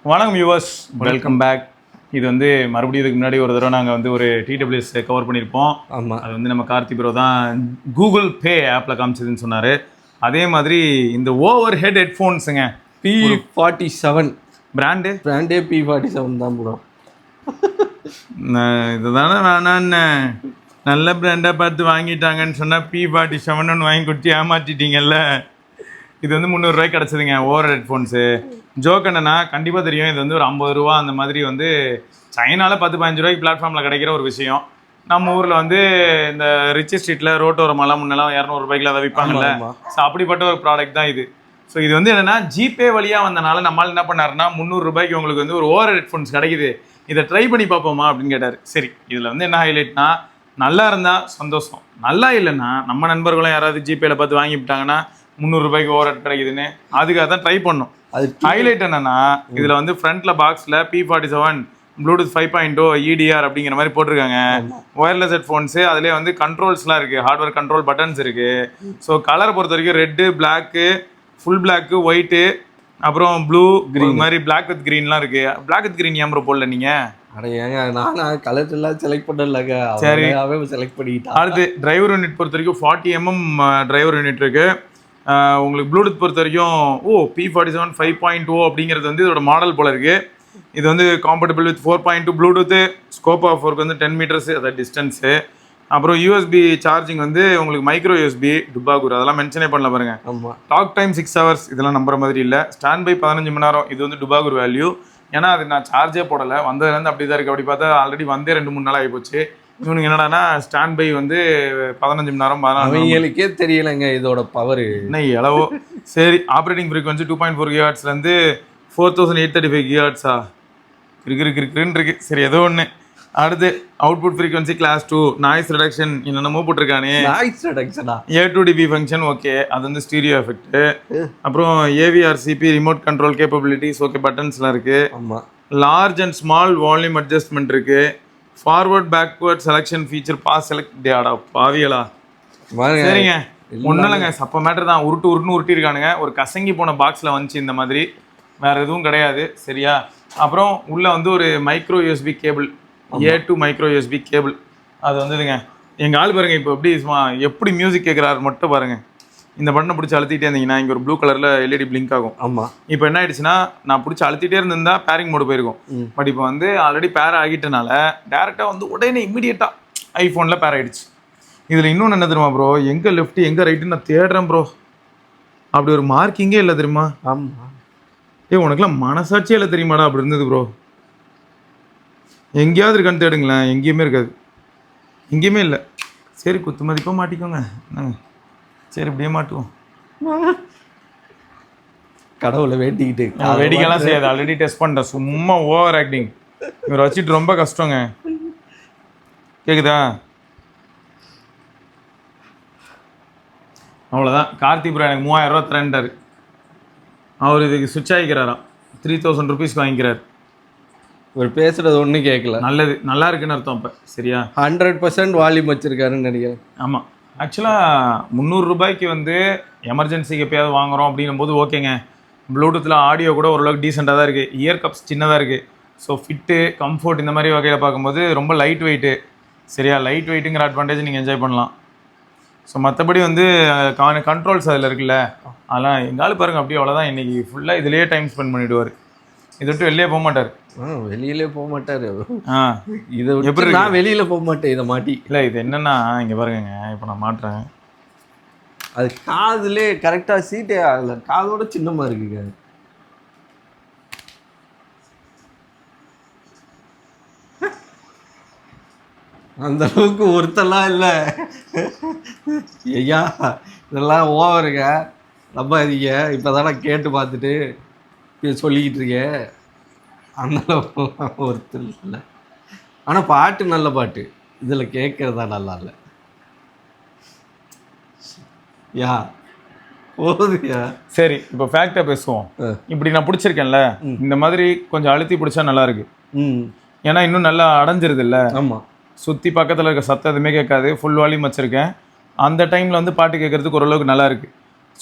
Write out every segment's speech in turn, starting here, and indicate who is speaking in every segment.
Speaker 1: வணக்கம் viewers, welcome back. இது வந்து மறுபடியும் இதுக்கு முன்னாடி ஒரு தடவை நாங்கள் வந்து ஒரு டிடபிள்யூஎஸ் கவர் பண்ணியிருப்போம்.
Speaker 2: ஆமாம்,
Speaker 1: அது வந்து நம்ம கார்த்தி ப்ரோ தான் கூகுள் பே ஆப்பில் காமிச்சதுன்னு சொன்னார். அதே மாதிரி இந்த ஓவர் ஹெட் ஹெட்ஃபோன்ஸுங்க
Speaker 2: P47
Speaker 1: பிராண்டே
Speaker 2: P47 தான் ப்ரோ.
Speaker 1: இதுதானே வேணான்னு நல்ல பிராண்டாக பார்த்து வாங்கிட்டாங்கன்னு சொன்னால் P47 வாங்கி கொடுத்து ஏமாற்றிட்டீங்கல்ல. இது வந்து 300 ரூபாய்க்கு கிடச்சிதுங்க ஓவர் ஹெட்ஃபோன்ஸு. ஜோக் என்னன்னா கண்டிப்பாக தெரியும், இது வந்து ஒரு 50 ரூபா அந்த மாதிரி வந்து சைனாவில் 10-15 ரூபாய்க்கு பிளாட்ஃபார்மில் கிடைக்கிற ஒரு விஷயம். நம்ம ஊரில் வந்து இந்த ரிச் ஸ்ட்ரீட்டில் ரோட்டோரமெல்லாம் முன்னெல்லாம் 200 ரூபாய்க்குல அதை விற்பாங்கல்ல. ஸோ அப்படிப்பட்ட ஒரு ப்ராடக்ட் தான் இது. ஸோ இது வந்து என்னென்னா ஜிபே வழியாக வந்தனால நம்மளால் என்ன பண்ணாருன்னா 300 ரூபாய்க்கு உங்களுக்கு வந்து ஒரு ஓவர் ஹெட்ஃபோன்ஸ் கிடைக்குது, இதை ட்ரை பண்ணி பார்ப்போமா அப்படின்னு கேட்டார். சரி, இதில் வந்து என்ன ஹைலைட்னா நல்லா இருந்தால் சந்தோஷம், நல்லா இல்லைன்னா நம்ம நண்பர்களும் யாராவது ஜிபேயில் பார்த்து வாங்கிவிட்டாங்கன்னா 300 ரூபாய்க்கு ஓவர் ஹெட் கிடைக்குதுன்னு அதுக்காக தான் ட்ரை பண்ணோம். அது ஹைலைட் என்னன்னா இதில் வந்து ஃப்ரண்ட்ல பாக்ஸில் P47 ப்ளூடூத் 5.0 EDR அப்படிங்கிற மாதிரி போட்டிருக்காங்க. ஒயர்லெஸ் ஹெட்ஃபோன்ஸு, அதுலேயே வந்து கண்ட்ரோல்ஸ்லாம் இருக்குது, ஹார்ட்வேர் கண்ட்ரோல் பட்டன்ஸ் இருக்குது. ஸோ கலரை பொறுத்த வரைக்கும் red, black, full black, white, அப்புறம் ப்ளூ, கிரீன் மாதிரி பிளாக் வித் க்ரீன்லாம் இருக்குது. பிளாக் வித் க்ரீன் ஏன் ப்ரோ போடல நீங்கள்?
Speaker 2: அட ஏங்க, நானா கலர் எல்லாம் செலக்ட் பண்ணலங்க.
Speaker 1: சரி,
Speaker 2: செலக்ட் பண்ணிக்கிட்டேன்.
Speaker 1: அடுத்து டிரைவர் யூனிட் பொறுத்த வரைக்கும் 40 mm டிரைவர் யூனிட் இருக்குது. உங்களுக்கு ப்ளூடூத் பொறுத்த வரைக்கும் P47 5.0 அப்படிங்கிறது வந்து இதோட மாடல் போல இருக்குது. இது வந்து compatible with 4.2 bluetooth, scope of work வந்து 10 மீட்டர்ஸு, அதாவது டிஸ்டன்ஸு. அப்புறம் யூஎஸ்பி சார்ஜிங் வந்து உங்களுக்கு மைக்ரோ யூஎஸ்பி டுபாகூர் அதெல்லாம் மென்ஷனே பண்ணல பாருங்க.
Speaker 2: ஆமாம்,
Speaker 1: டாக் டைம் 6 hours, இதெல்லாம் நம்புற மாதிரி இல்லை. ஸ்டாண்ட் பை 15 மணி நேரம், இது வந்து டுபாகூர் வேல்யூ. ஏன்னா அது நான் சார்ஜே போடலை, வந்ததுலேருந்து அப்படி தான் இருக்குது. அப்படி பார்த்தா ஆல்ரெடி வந்தே 2-3 நாள் ஆகிப்போச்சு. இவனுக்கு என்னடானா ஸ்டாண்ட் பை வந்து 15 மணி நேரம்.
Speaker 2: அவங்களுக்கே தெரியலைங்க இதோட பவர்
Speaker 1: என்ன எளவோ. சரி, ஆப்ரேட்டிங் ஃப்ரீக்வன்சி 2.4 GHz 4835 GHz இருக்கு. சரி, ஏதோ ஒன்று. அடுத்து output frequency class 2, noise reduction என்னென்னமோ போட்டிருக்கானே.
Speaker 2: நாய்ஸ் ரிடக்ஷனா?
Speaker 1: A2dB ஃபங்க்ஷன், ஓகே, அது வந்து ஸ்டீரியோ எஃபெக்ட். அப்புறம் AVRCP remote control capabilities, okay, பட்டன்ஸ்லாம் இருக்குது.
Speaker 2: ஆமாம்,
Speaker 1: large and small volume adjustment இருக்குது. Forward backward selection feature, bass select data பாவியலா. சரிங்க, ஒன்றும் இல்லைங்க, சப்ப மேட்டர் தான். உருட்டுன்னு உருட்டிருக்கானுங்க. ஒரு கசங்கி போன பாக்ஸில் வந்துச்சு இந்த மாதிரி, வேறு எதுவும் கிடையாது. சரியா? அப்புறம் உள்ளே வந்து ஒரு micro USB cable, A2 micro USB cable அது வந்துதுங்க. எங்கள் ஆள் பாருங்கள் இப்போ எப்படி மியூசிக் கேட்குறாரு மட்டும் பாருங்கள். இந்த பட்டனை பிடிச்சி அழுத்திட்டே இருந்தீங்கன்னா இங்கே ஒரு ப்ளூ கலரில் LED பிளிங்க் ஆகும்.
Speaker 2: ஆமாம்,
Speaker 1: இப்போ என்ன ஆயிடுச்சுன்னா நான் பிடிச்சி அழுத்திட்டே இருந்திருந்தா பேரிங் மோடு போயிருக்கும். பட் இப்போ வந்து ஆல்ரெடி பேர் ஆகிட்டனால டேரெக்டாக வந்து உடனே இம்மிடியட்டாக ஐஃபோனில் பேர் ஆகிடுச்சு. இதில் இன்னொன்று என்ன தெரியுமா ப்ரோ, எங்கே லெஃப்ட்டு எங்கே ரைட்டுன்னு நான் தேடுறேன் ப்ரோ. அப்படி ஒரு மார்க்கிங்கே இல்லை தெரியுமா?
Speaker 2: ஆமாம்,
Speaker 1: உனக்குலாம் மனசாட்சியே இல்லை தெரியுமாடா? அப்படி இருந்தது ப்ரோ. எங்கேயாவது இருக்கான்னு தேடுங்களேன், எங்கேயுமே இருக்காது, எங்கேயுமே இல்லை. சரி, குத்து மதிப்பாக மாட்டிக்கோங்க. சரி, இப்படியே மாட்டுவோம்.
Speaker 2: கடவுளை வேண்டிக்கிட்டு
Speaker 1: வேடிக்கைலாம் செய்யாது, ஆல்ரெடி டெஸ்ட் பண்ணிட்டேன். சும்மா ஓவர் ஆக்டிங் இவரை வச்சுட்டு ரொம்ப கஷ்டங்க. கேக்குதா? அவ்வளோதான். கார்த்தி ப்ரோ எனக்கு 3000 ரூபா தரேன்ட்டார். அவர் இதுக்கு சுவிட்ச் ஆகிக்கிறாராம், 3000 rupees வாங்கிக்கிறார்.
Speaker 2: ஒரு பேசுறது ஒன்றும் கேட்கல.
Speaker 1: நல்லது, நல்லா இருக்குன்னு அர்த்தம். இப்போ சரியா?
Speaker 2: 100% வால்யூம் வச்சிருக்காருன்னு நினைக்கிறேன்.
Speaker 1: ஆமாம், ஆக்சுவலாக 300 ரூபாய்க்கு வந்து எமர்ஜென்சிக்கு எப்பயாவது வாங்குகிறோம் அப்படின்னும் போது ஓகேங்க. ப்ளூடூத்தில் ஆடியோ கூட ஓரளவுக்கு டீசெண்டாக தான் இருக்குது. இயர் கப்ஸ் சின்னதாக இருக்குது. ஸோ ஃபிட்டு, கம்ஃபர்ட் இந்த மாதிரி வகையில் பார்க்கும்போது ரொம்ப லைட் வெயிட்டு. சரியா? லைட் வெயிட்டுங்கிற அட்வான்டேஜ் நீங்கள் என்ஜாய் பண்ணலாம். ஸோ மற்றபடி வந்து கண்ட்ரோல்ஸ் அதில் இருக்குல்ல, அதெல்லாம் எங்காலும் பாருங்கள். அப்படியே அவ்வளோதான். இன்றைக்கி ஃபுல்லாக இதிலேயே டைம் ஸ்பெண்ட் பண்ணிவிடுவார். இதை விட்டு வெளியே போக மாட்டார்.
Speaker 2: வெளியிலே போக மாட்டார்.
Speaker 1: இதை
Speaker 2: எப்படி நான் வெளியில் போக மாட்டேன் இதை மாட்டி.
Speaker 1: இல்லை, இது என்னென்னா இங்கே பாருங்க, இப்போ நான் மாட்டுறேன்.
Speaker 2: அது காதுலே கரெக்டாக சீட்டே ஆகலை, காதோட சின்னமாக இருக்குங்க. அந்த அளவுக்கு ஒருத்தெல்லாம் இல்லை ஐயா, இதெல்லாம் ஓவருங்க, நம்பாதீங்க. இப்போ தானே கேட்டு பார்த்துட்டு சொல்லிக்கிட்டு இருக்கேன். அந்த அளவுக்கு ஒருத்தர் இல்லை. ஆனால் பாட்டு நல்ல பாட்டு, இதில் கேட்குறதா நல்லா இல்லை. யா போதுயா.
Speaker 1: சரி, இப்போ ஃபேக்டாக பேசுவோம். இப்படி நான் பிடிச்சிருக்கேன்ல, இந்த மாதிரி கொஞ்சம் அழுத்தி பிடிச்சா நல்லா இருக்கு. ஏன்னா இன்னும் நல்லா அடைஞ்சிருது இல்லை?
Speaker 2: ஆமாம்,
Speaker 1: சுற்றி பக்கத்தில் இருக்க சத்தம் எதுவுமே கேட்காது. ஃபுல் வால்யூம் வச்சுருக்கேன். அந்த டைமில் வந்து பாட்டு கேட்குறதுக்கு ஓரளவுக்கு நல்லா இருக்குது.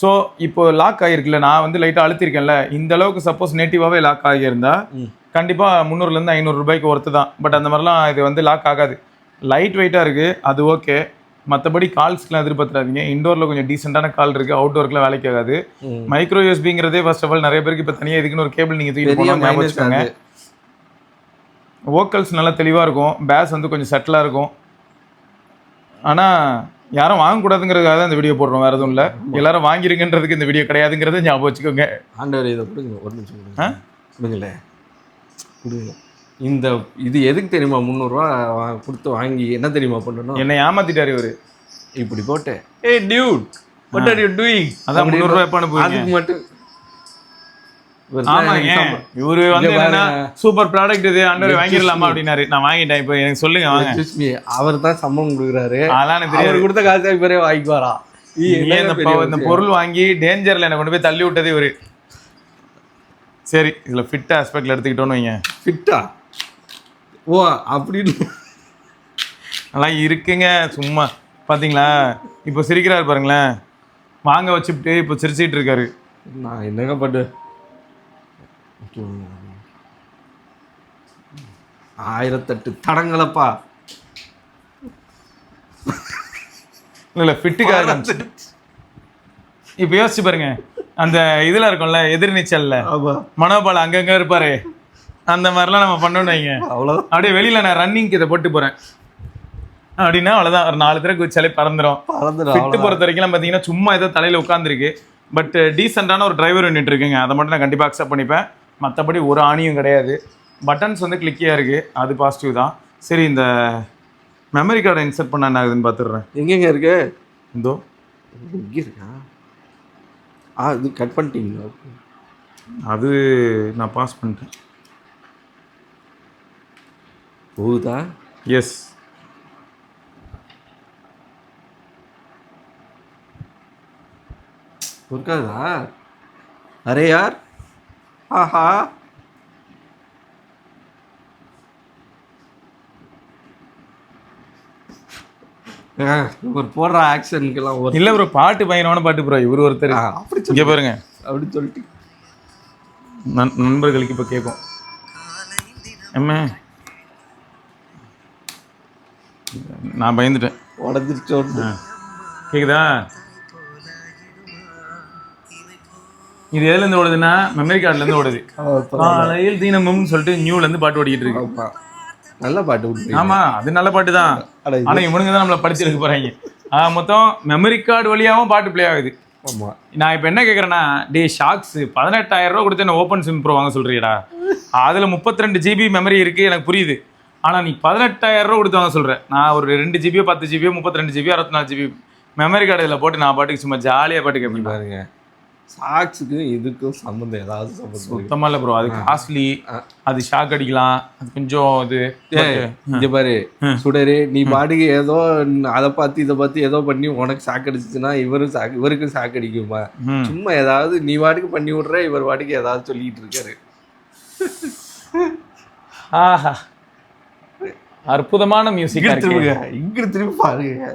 Speaker 1: ஸோ இப்போ லாக் ஆகிருக்குல்ல, நான் வந்து லைட்டாக அழுத்திருக்கேன்ல, இந்த அளவுக்கு சப்போஸ் நேட்டிவாகவே லாக் ஆகியிருந்தா கண்டிப்பாக 300லேருந்து 500 ரூபாய்க்கு ஒர்த்து தான். பட் அந்த மாதிரிலாம் இது வந்து லாக் ஆகாது. லைட் வெயிட்டாக இருக்குது, அது ஓகே. மற்றபடி கால்ஸ்க்குலாம் எதிர்பார்த்துறாதீங்க. இண்டோரில் கொஞ்சம் டீசெண்டான கால் இருக்குது, அவுட்டோருக்குலாம் வேலைக்கு ஆகாது. மைக்ரோ யூஎஸ்பிங்கிறதே ஃபர்ஸ்ட் ஆஃப் ஆல் நிறைய பேருக்கு இப்போ தனியாக இதுக்குன்னு ஒரு கேபிள் நீங்கள் தூக்கி போனால் ஞாபகம் வச்சுக்கோங்க. வோக்கல்ஸ் நல்லா தெளிவாக இருக்கும், பேஸ் வந்து கொஞ்சம் செட்டிலாக இருக்கும். ஆனால் யாரும் வாங்கக்கூடாதுங்கிறதுக்காக தான் இந்த வீடியோ போடுறோம், வேறு எதுவும் இல்லை. எல்லாரும் வாங்கிருங்கன்றதுக்கு இந்த வீடியோ கிடையாதுங்கிறத ஞாபகம் வச்சுக்கோங்க.
Speaker 2: ஆண்டவர் இதை கொடுங்க, ஒரு நிமிஷம் கொடுங்க. கொடுங்களே, கொடுங்க. இந்த இது எதுக்கு தெரியுமா 300 ரூபா கொடுத்து வாங்கி என்ன தெரியுமா பண்ணணும்?
Speaker 1: என்னை ஏமாத்திட்டாரு இவரு.
Speaker 2: இப்படி போட்டேன், ஏய் Dude what are you doing,
Speaker 1: அதான் 300 ரூபாய் எப்ப அனுப்புவீங்க?
Speaker 2: அதுக்கு மட்டும்
Speaker 1: ஆமாங்க, இவரு வந்து என்னன்னா சூப்பர் ப்ராடக்ட் இது, அண்டர் வாங்கிடலாமா அப்படின்னாரு. நான் வாங்கிட்டேன், இப்போ எனக்கு சொல்லுங்க வாங்க.
Speaker 2: அவர் தான் சம்பளம் கொடுக்குறாரு,
Speaker 1: அதெல்லாம் எனக்கு தெரியாது.
Speaker 2: அவர் கொடுத்த காசு இவரே வாங்கிக்குவாரா?
Speaker 1: இந்த பொருள் வாங்கி டேஞ்சர்ல என்ன கொண்டு போய் தள்ளி விட்டது இவரு. சரி, இதுல ஃபிட் ஆஸ்பெக்ட்ல எடுத்துக்கிட்டோன்னு வைங்க.
Speaker 2: ஃபிட்டா? ஓ அப்படின்னு
Speaker 1: நல்லா இருக்குங்க. சும்மா பாத்தீங்களா, இப்போ சிரிக்கிறாரு பாருங்களேன். வாங்க வச்சுட்டு இப்போ சிரிச்சிட்டு இருக்காரு.
Speaker 2: நான் என்னங்க பண்ணு, 1008 தடங்களப்பா.
Speaker 1: இல்ல ஃபிட்டுக்காக இப்போ யோசிச்சு பாருங்க, அந்த இதுல இருக்கும்ல எதிர்நீச்சல்ல மனோபால் அங்கங்க இருப்பாரு, அந்த மாதிரிலாம் நம்ம பண்ணணும் வைங்க.
Speaker 2: அவ்வளோ
Speaker 1: அப்படியே வெளியில நான் ரன்னிங்க்கு இதை போட்டு போறேன் அப்படின்னா அவ்வளோதான், ஒரு 4 தடவை குதிச்சாலே பறந்துடும். ஃபிட்டு பொறுத்த வரைக்கும் பார்த்தீங்கன்னா சும்மா ஏதோ தலையில் உட்காந்துருக்கு. பட் டீசெண்டான ஒரு டிரைவர் யூனிட் இருக்குங்க, அதை மட்டும் நான் கண்டிப்பாக அக்செப்ட் பண்ணிப்பேன். மற்றபடி ஒரு ஆணியும் கிடையாது. பட்டன்ஸ் வந்து கிளிக்கியாக இருக்குது, அது பாசிட்டிவ் தான். சரி, இந்த மெமரி கார்டை இன்சர்ட் பண்ண என்ன ஆகுதுன்னு பார்த்துடுறேன்.
Speaker 2: எங்கெங்க இருக்கு?
Speaker 1: இந்தோ
Speaker 2: இங்கே இருக்கா? இது கட் பண்ணிட்டீங்களா?
Speaker 1: அது நான் பாஸ் பண்ணிட்டேன்.
Speaker 2: போகுதா?
Speaker 1: எஸ்.
Speaker 2: இருக்காதா? அரே யார், ஆஹா. இவர் போடுற ஆக்ஷனுக்கெல்லாம் ஒரு
Speaker 1: இல்லை, ஒரு பாட்டு பயங்கரமான பாட்டு ப்ரோ இவர் ஒருத்தர்.
Speaker 2: அப்படி
Speaker 1: இங்கே பாருங்க,
Speaker 2: அப்படின்னு சொல்லிட்டு
Speaker 1: நண்பர்களுக்கு இப்போ கேட்கும். அம்மா நான் பயந்துட்டேன்,
Speaker 2: உடஞ்சிருச்சோன்னு.
Speaker 1: கேக்குதா? இது எதுலேருந்து ஓடுதுன்னா மெமரி கார்டுலேருந்து ஓடுது. காலையில் தினமும் சொல்லிட்டு நியூலேருந்து பாட்டு ஓடிக்கிட்டு இருக்கு.
Speaker 2: நல்ல பாட்டு.
Speaker 1: ஆமா, அது நல்ல பாட்டு தான். ஆனா இவனுங்க தான் நம்மளை படிச்சிருக்க போறாங்க. மொத்தம் மெமரி கார்டு வழியாகவும் பாட்டு பிளே ஆகுது.
Speaker 2: ஆமா,
Speaker 1: நான் இப்போ என்ன கேட்குறேன்னா, டே ஷாக்ஸ் 18,000 ரூபா கொடுத்து என்ன ஓப்பன் சிம் ப்ரோ வாங்க சொல்றியடா? அதில் 32 GB மெமரி இருக்கு, எனக்கு புரியுது. ஆனால் நீ 18,000 ரூபா கொடுத்து வாங்க சொல்கிறேன். நான் ஒரு 2 GB 10 GB 32 GB 64 GB memory card இதில் போட்டு நான் பாட்டுக்கு சும்மா ஜாலியாக பாட்டு கேட்பேன்.
Speaker 2: பாருங்க, சாக்ஸுக்கு இதுக்கும் சம்மந்தம் ஏதாவது சம்மந்தம்
Speaker 1: சுத்தமாக இல்லை ப்ரோ. அது காஸ்ட்லி, அது ஷாக் அடிக்கலாம், அது கொஞ்சம் இது.
Speaker 2: இங்கே பாரு சுடரு, நீ பாட்டுக்கு ஏதோ அதை பார்த்து இதை பார்த்து ஏதோ பண்ணி உனக்கு ஷாக் அடிச்சிச்சுன்னா இவருக்கும் ஷாக் அடிக்குமா? சும்மா ஏதாவது நீ பாட்டுக்கு பண்ணி விட்ற, இவர் பாட்டுக்கு ஏதாவது சொல்லிட்டு இருக்காரு.
Speaker 1: ஆஹா, அற்புதமான மியூசிக்.
Speaker 2: இங்க திரும்பி பாருங்க,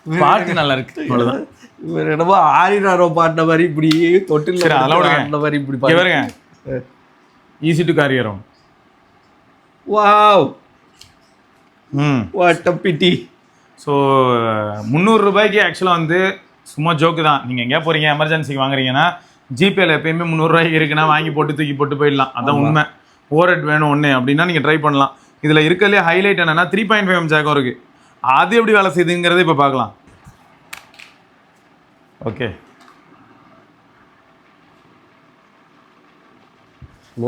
Speaker 1: பாட்டு நல்லா இருக்கு. அவ்வளவுதான்.
Speaker 2: இவர் என்னமோ ஆரினாரோ பாடின மாதிரி இப்படி தொட்டில் பாடின மாதிரி இப்படி
Speaker 1: பாருங்க. Easy to carry around.
Speaker 2: Wow, what a pity.
Speaker 1: So 300 ரூபாய்க்கு ஆக்சுவலாக வந்து சும்மா ஜோக்கு தான். நீங்கள் எங்கேயா போகிறீங்க, எமர்ஜென்சிக்கு வாங்குறீங்கன்னா ஜிபேல எப்பயுமே 300 ரூபாய்க்கு இருக்குன்னா வாங்கி போட்டு தூக்கி போட்டு போயிடலாம். அதான் உண்மை. ஓரட் வேணும் ஒன்று அப்படின்னா நீங்கள் ட்ரை பண்ணலாம். இதில் இருக்கிறதுலே ஹைலைட் என்னன்னா 3.5mm ஜாக்கும் இருக்குது. அது எப்படி வேலை செய்யுதுங்கிறத இப்போ பார்க்கலாம். ஓகே,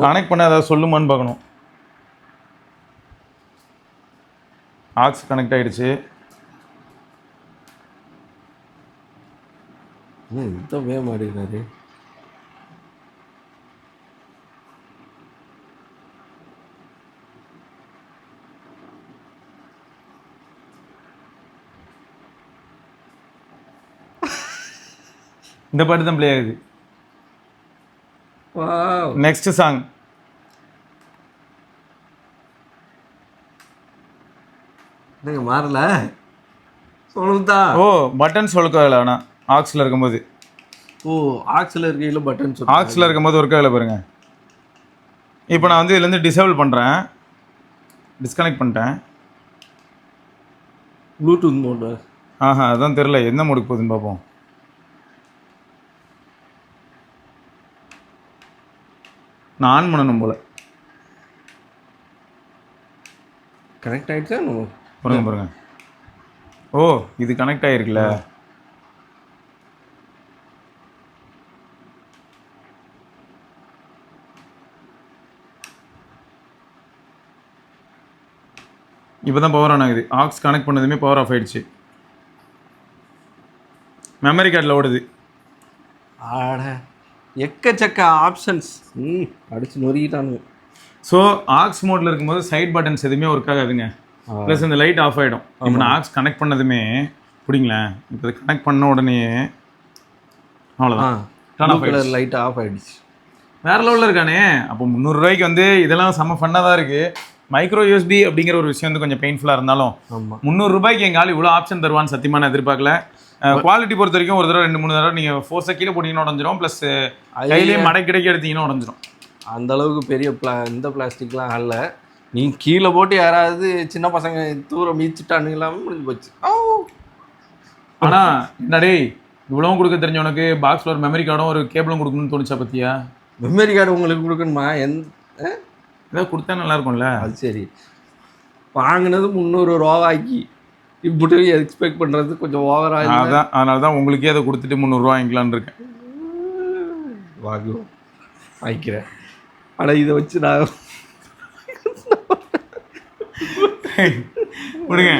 Speaker 1: கனெக்ட் பண்ண ஏதாவது சொல்லுமான்னு பார்க்கணும். ஆக்ஸ் கனெக்ட் ஆகிடுச்சு.
Speaker 2: வே மாட்டேங்கிறாரு.
Speaker 1: இந்த பாட்டு தான் பிளே ஆகுது. Next song.
Speaker 2: என்னங்க மாறல? அவ்வளவுதான்.
Speaker 1: ஓ பட்டன் சொல்லுக்கல ஆனால் ஆக்ஸில் இருக்கும்போது
Speaker 2: ஓ ஆக்ஸில் இருக்கையில் பட்டன்
Speaker 1: ஆக்ஸில் இருக்கும்போது ஒர்க் ஆகல பாருங்க. இப்போ நான் வந்து இதுலேருந்து டிசேபிள் பண்ணுறேன், டிஸ்கனெக்ட் பண்ணிட்டேன்.
Speaker 2: Bluetooth mode.
Speaker 1: ஆஹா அதான் தெரில என்ன மோடுக்கு போகுதுன்னு பார்ப்போம். நான் ஆன் பண்ணணும் போல்.
Speaker 2: கனெக்ட் ஆகிடுச்சா?
Speaker 1: பாருங்க பாருங்க. ஓ இது கனெக்ட் ஆகிருக்குல்ல. இப்போ தான் பவர் ஆன் ஆகுது. ஆக்ஸ் கனெக்ட் பண்ணதுமே பவர் ஆஃப் ஆயிடுச்சு. மெமரி கார்டில் ஓடுது.
Speaker 2: ஆட எக்கச்சக்க ஆப்ஷன்ஸ். அடிச்சு நொறுக்கிட்டானுங்க.
Speaker 1: ஸோ ஆக்ஸ் மோடில் இருக்கும்போது சைட் பட்டன்ஸ் எதுவுமே ஒர்க் ஆகாதுங்க. ப்ளஸ் இந்த லைட் ஆஃப் ஆகிடும். இப்போ நான் ஆக்ஸ் கனெக்ட் பண்ணதுமே பிடிங்களேன், இப்போ இதை கனெக்ட் பண்ண உடனே அவ்வளோதான்
Speaker 2: லைட் ஆஃப் ஆகிடுச்சு.
Speaker 1: வேற லெவலில் இருக்கானே. அப்போ 300 ரூபாய்க்கு வந்து இதெல்லாம் செம்ம ஃபன்னாக தான் இருக்குது. மைக்ரோ யூஎஸ்பி அப்படிங்கிற ஒரு விஷயம் வந்து கொஞ்சம் பெயின்ஃபுல்லாக இருந்தாலும் 300 ரூபாய்க்கு எங்கள் ஆள் இவ்வளோ ஆப்ஷன் தருவான்னு சத்தியமாக நான் எதிர்பார்க்கல. குவாலிட்டி பொறுத்த வரைக்கும் ஒரு தடவை 2-3 தடவை நீங்கள் ஃபோர்ஸை கீழே போட்டிங்கன்னா உடஞ்சிரும். ப்ளஸ் கையிலேயே மடை கிடைக்க எடுத்தீங்கன்னா உடஞ்சிரும்.
Speaker 2: அந்த அளவுக்கு பெரிய இந்த பிளாஸ்டிக்லாம் அல்ல. நீ கீழே போட்டு யாராவது சின்ன பசங்க தூரம் மீச்சிட்டானுங்களாம முடிஞ்சு போச்சு.
Speaker 1: ஆனால் என்னடே இவ்வளவும் கொடுக்க தெரிஞ்சவனுக்கு பாக்ஸில் ஒரு மெமரி கார்டும் ஒரு கேபிளும் கொடுக்கணும்னு தோணுச்சா பற்றியா?
Speaker 2: மெமரி கார்டு உங்களுக்கு கொடுக்கணுமா?
Speaker 1: ஏதாவது கொடுத்தா நல்லா இருக்கும்ல.
Speaker 2: அது சரி, வாங்கினது 300 ரூபாய்க்கு இப்படி எக்ஸ்பெக்ட் பண்ணுறது கொஞ்சம் ஓவராக.
Speaker 1: அதான் அதனால தான் உங்களுக்கே அதை கொடுத்துட்டு 300 ரூபா வாங்கிக்கலான்னு இருக்கேன்.
Speaker 2: வாங்கிக்கிறேன். ஆனால் இதை வச்சு நான்
Speaker 1: விடுங்க,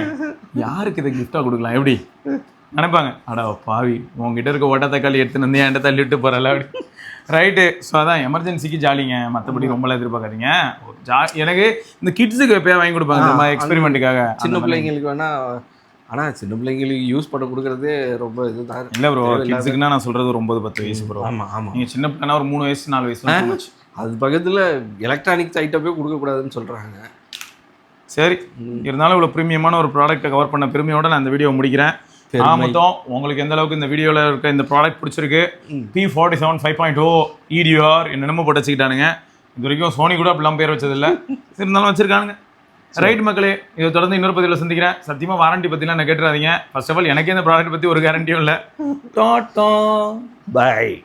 Speaker 1: யாருக்கு இதை கிஃப்டாக கொடுக்கலாம் எப்படி நினைப்பாங்க? அடா பாவி உங்ககிட்ட இருக்க ஓட்ட தக்காளி எடுத்துன்னு வந்து என்கிட்ட தள்ளி விட்டு போகிறல அப்படி. ரைட்டு. ஸோ அதான் எமர்ஜென்சிக்கு ஜாலிங்க, மற்றபடி ரொம்பலாம் எதிர்பார்க்காதீங்க. எனக்கு இந்த கிட்ஸுக்கு எப்போயா வாங்கி கொடுப்பாங்க இந்த மாதிரி எக்ஸ்பெரிமெண்ட்டுக்காக.
Speaker 2: சின்ன பிள்ளைங்களுக்கு வேணா, ஆனால் சின்ன பிள்ளைங்களுக்கு யூஸ் பண்ண கொடுக்குறதே ரொம்ப இதுதான்.
Speaker 1: இல்லை ப்ரோ, கிட்ஸுக்குன்னா நான் சொல்கிறது ஒரு 9-10 வயசு ப்ரோ.
Speaker 2: ஆமாம் ஆமாம்.
Speaker 1: நீங்கள் சின்ன பிள்ளைனா ஒரு 3 வயசு 4 வயசு.
Speaker 2: அது பக்கத்தில் எலக்ட்ரானிக்ஸ் ஐட்டமே கொடுக்கக்கூடாதுன்னு சொல்கிறாங்க.
Speaker 1: சரி, இருந்தாலும் இவ்வளோ ப்ரீமியமான ஒரு ப்ராடக்ட்டை கவர் பண்ண பெருமையோடு நான் இந்த வீடியோ முடிக்கிறேன். மொத்தம் உங்களுக்கு எந்த அளவுக்கு இந்த வீடியோவில் இருக்க இந்த ப்ராடக்ட் பிடிச்சிருக்கு. P47 5.0 EDR என்னென்னமோ போட்டு வச்சுக்கிட்டானுங்க. இது வரைக்கும் சோனி கூட அப்படிலாம் பேர் வச்சதில்லை, இருந்தாலும் வச்சுருக்கானுங்க. ரைட் மக்களே, இதை தொடர்ந்து இன்னொரு பதிவில் சந்திக்கிறேன். சத்தியமாக வாரண்டி பற்றிலாம் என்ன கேட்டுறாதீங்க. ஃபர்ஸ்ட் ஆஃப் ஆல் எனக்கே இந்த ப்ராடக்ட் பற்றி ஒரு கேரண்டியும் இல்லை. Tata by.